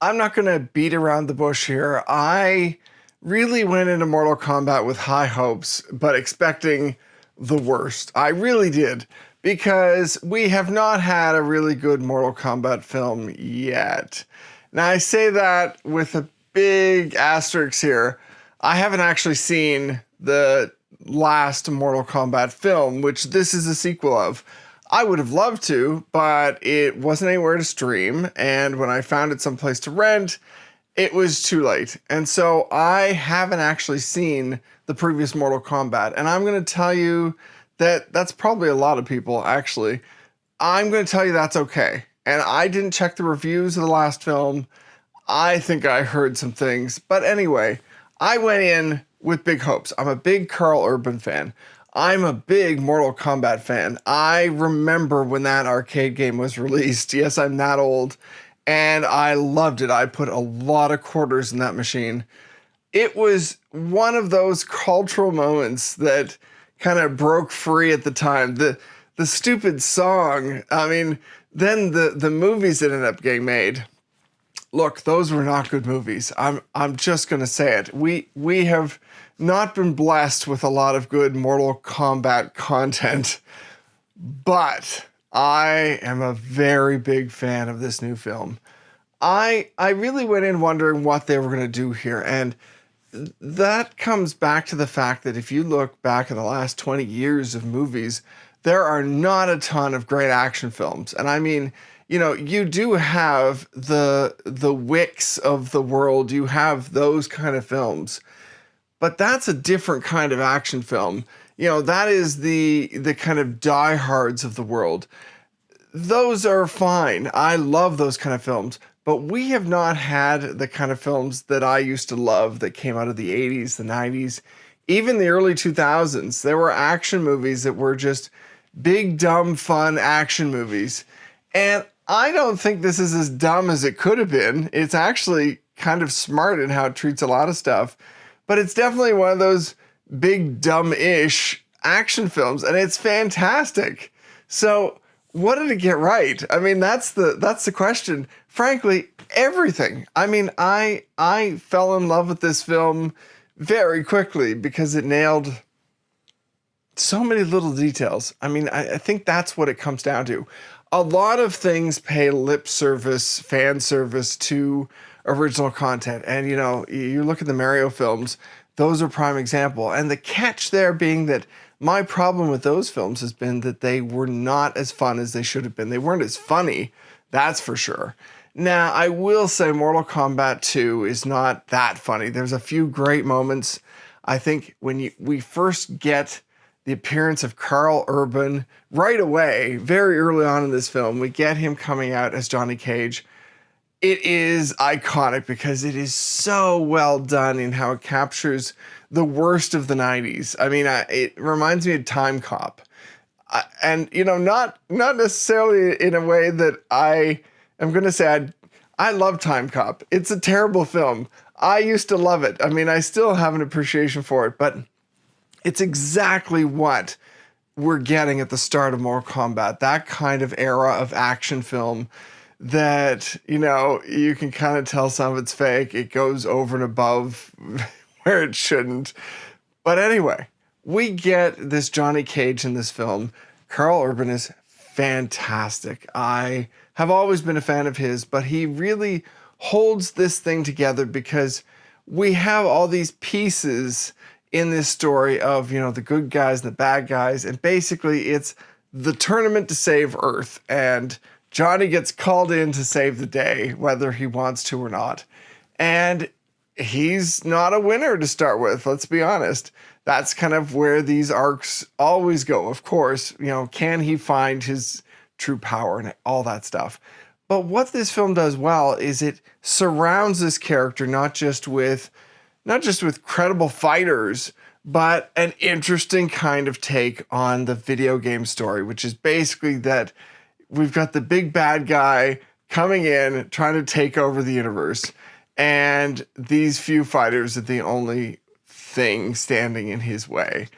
I'm not going to beat around the bush here. I really went into Mortal Kombat with high hopes, but expecting the worst. I really did, because we have not had a really good Mortal Kombat film yet. Now, I say that with a big asterisk here. I haven't actually seen the last Mortal Kombat film, which this is a sequel of. I would have loved to, but it wasn't anywhere to stream, and when I found it someplace to rent, it was too late. And so I haven't actually seen the previous Mortal Kombat, and I'm going to tell you that that's probably a lot of people, actually. I'm going to tell you that's okay. And I didn't check the reviews of the last film. I think I heard some things. But anyway, I went in with big hopes. I'm a big Karl Urban fan. I'm a big Mortal Kombat fan. I remember when that arcade game was released. Yes, I'm that old. And I loved it. I put a lot of quarters in that machine. It was one of those cultural moments that kind of broke free at the time. The stupid song. I mean, then the movies that ended up getting made. Look, those were not good movies. I'm just gonna say it. We have not been blessed with a lot of good Mortal Kombat content, but I am a very big fan of this new film. I really went in wondering what they were gonna do here, and that comes back to the fact that if you look back at the last 20 years of movies, there are not a ton of great action films. And I mean, you do have the Wicks of the world, you have those kind of films, but that's a different kind of action film. That is the kind of diehards of the world. Those are fine. I love those kind of films, but we have not had the kind of films that I used to love that came out of the 80s, the 90s, even the early 2000s. There were action movies that were just big, dumb, fun action movies. And I don't think this is as dumb as it could have been. It's actually kind of smart in how it treats a lot of stuff. But it's definitely one of those big, dumb-ish action films, and it's fantastic. So what did it get right? I mean, that's the question. Frankly, everything. I mean, I fell in love with this film very quickly because it nailed so many little details. I mean, I think that's what it comes down to. A lot of things pay lip service, fan service to original content. And, you look at the Mario films, those are prime example. And the catch there being that my problem with those films has been that they were not as fun as they should have been. They weren't as funny, that's for sure. Now, I will say Mortal Kombat 2 is not that funny. There's a few great moments. I think when we first get the appearance of Karl Urban right away, very early on in this film, we get him coming out as Johnny Cage. It is iconic because it is so well done in how it captures the worst of the 90s. I mean, it reminds me of Time Cop. And, not necessarily in a way that I am going to say I love Time Cop. It's a terrible film. I used to love it. I mean, I still have an appreciation for it, but it's exactly what we're getting at the start of Mortal Kombat. That kind of era of action film that, you can kind of tell some of it's fake. It goes over and above where it shouldn't. But anyway, we get this Johnny Cage in this film. Karl Urban is fantastic. I have always been a fan of his, but he really holds this thing together because we have all these pieces in this story of, the good guys and the bad guys. And basically it's the tournament to save Earth. And Johnny gets called in to save the day, whether he wants to or not. And he's not a winner to start with, let's be honest. That's kind of where these arcs always go. Of course, can he find his true power and all that stuff. But what this film does well is it surrounds this character not just with credible fighters, but an interesting kind of take on the video game story, which is basically that we've got the big bad guy coming in, trying to take over the universe, and these few fighters are the only thing standing in his way.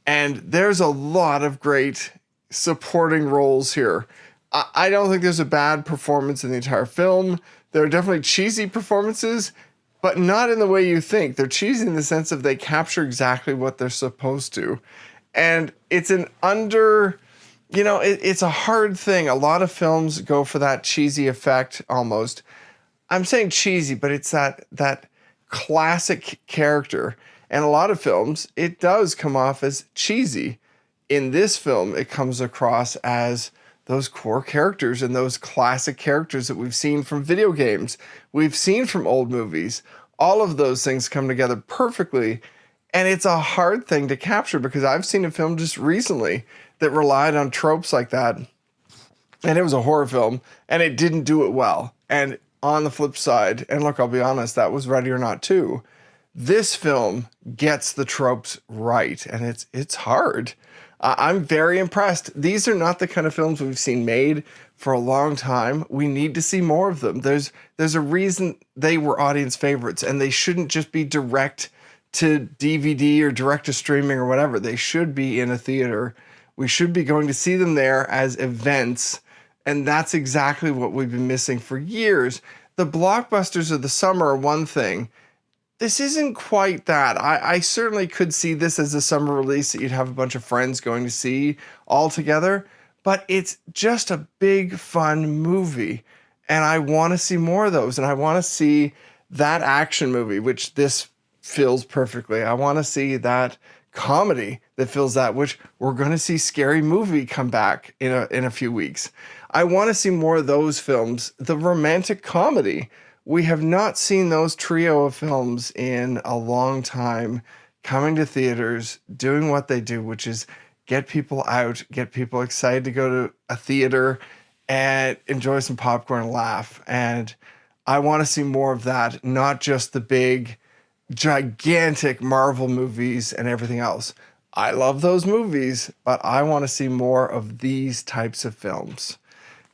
And there's a lot of great supporting roles here. I don't think there's a bad performance in the entire film. There are definitely cheesy performances, but not in the way you think. They're cheesy in the sense of they capture exactly what they're supposed to. And it's an it's a hard thing. A lot of films go for that cheesy effect almost. I'm saying cheesy, but it's that classic character. And a lot of films, it does come off as cheesy. In this film, it comes across as those core characters and those classic characters that we've seen from video games, we've seen from old movies. All of those things come together perfectly. And it's a hard thing to capture because I've seen a film just recently that relied on tropes like that. And it was a horror film and it didn't do it well. And on the flip side, and look, I'll be honest, that was Ready or Not 2. This film gets the tropes right, and it's hard. I'm very impressed. These are not the kind of films we've seen made for a long time. We need to see more of them. There's a reason they were audience favorites, and they shouldn't just be direct to DVD or direct to streaming or whatever. They should be in a theater. We should be going to see them there as events, and that's exactly what we've been missing for years. The blockbusters of the summer are one thing. This isn't quite that. I certainly could see this as a summer release that you'd have a bunch of friends going to see all together, but it's just a big, fun movie, and I want to see more of those, and I want to see that action movie, which this fills perfectly. I want to see that comedy that fills that, which we're going to see Scary Movie come back in a few weeks. I want to see more of those films. The romantic comedy. We have not seen those trio of films in a long time coming to theaters, doing what they do, which is get people out, get people excited to go to a theater and enjoy some popcorn and laugh. And I want to see more of that, not just the big, gigantic Marvel movies and everything else. I love those movies, but I want to see more of these types of films.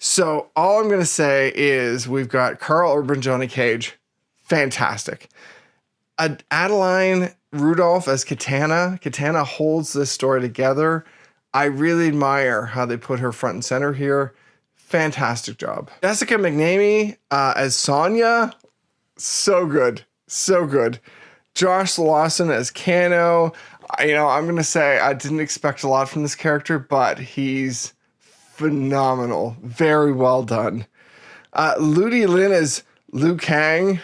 So all I'm going to say is we've got Karl Urban, Johnny Cage, fantastic. Adeline Rudolph as Katana. Katana holds this story together. I really admire how they put her front and center here. Fantastic job. Jessica McNamee as Sonya. So good. So good. Josh Lawson as Kano. I'm going to say I didn't expect a lot from this character, but he's phenomenal. Very well done. Ludi Lin as Liu Kang,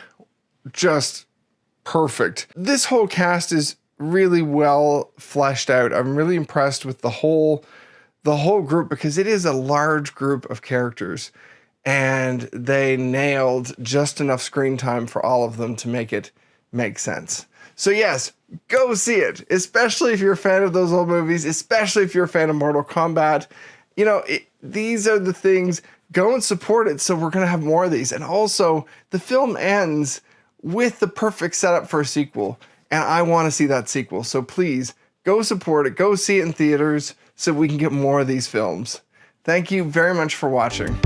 just perfect. This whole cast is really well fleshed out. I'm really impressed with the whole group because it is a large group of characters and they nailed just enough screen time for all of them to make it make sense. So yes, go see it, especially if you're a fan of those old movies, especially if you're a fan of Mortal Kombat. These are the things. Go and support it. So we're going to have more of these. And also, the film ends with the perfect setup for a sequel. And I want to see that sequel. So please, go support it. Go see it in theaters so we can get more of these films. Thank you very much for watching.